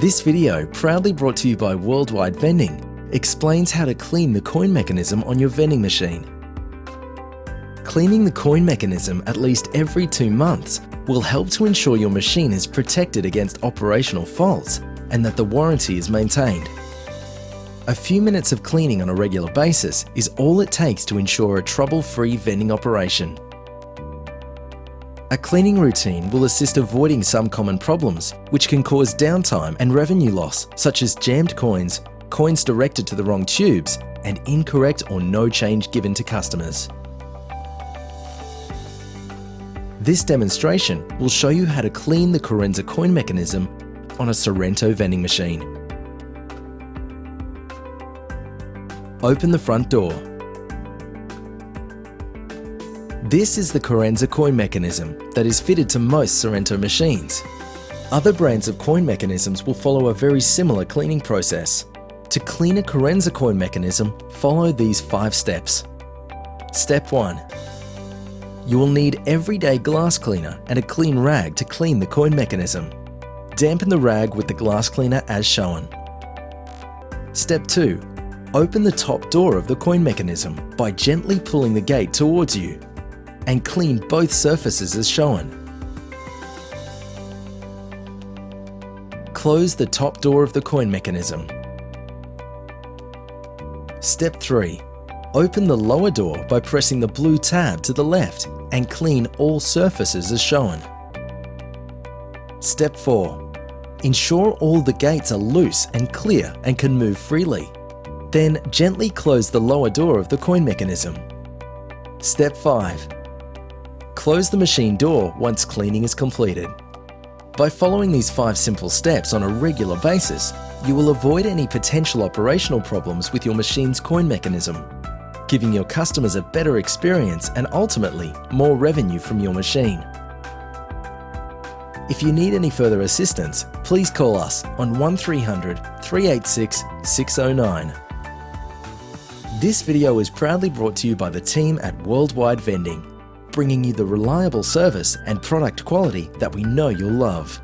This video, proudly brought to you by Worldwide Vending, explains how to clean the coin mechanism on your vending machine. Cleaning the coin mechanism at least every 2 months will help to ensure your machine is protected against operational faults and that the warranty is maintained. A few minutes of cleaning on a regular basis is all it takes to ensure a trouble-free vending operation. A cleaning routine will assist avoiding some common problems, which can cause downtime and revenue loss, such as jammed coins, coins directed to the wrong tubes, and incorrect or no change given to customers. This demonstration will show you how to clean the Sorrento coin mechanism on a Sorrento vending machine. Open the front door. This is the Sorrento coin mechanism that is fitted to most Sorrento machines. Other brands of coin mechanisms will follow a very similar cleaning process. To clean a Sorrento coin mechanism, follow these 5 steps. Step 1. You will need everyday glass cleaner and a clean rag to clean the coin mechanism. Dampen the rag with the glass cleaner as shown. Step 2. Open the top door of the coin mechanism by gently pulling the gate towards you and clean both surfaces as shown. Close the top door of the coin mechanism. Step 3. Open the lower door by pressing the blue tab to the left and clean all surfaces as shown. Step 4. Ensure all the gates are loose and clear and can move freely. Then gently close the lower door of the coin mechanism. Step 5. Close the machine door once cleaning is completed. By following these 5 simple steps on a regular basis, you will avoid any potential operational problems with your machine's coin mechanism, giving your customers a better experience and ultimately more revenue from your machine. If you need any further assistance, please call us on 1300 386 609. This video is proudly brought to you by the team at Worldwide Vending, bringing you the reliable service and product quality that we know you'll love.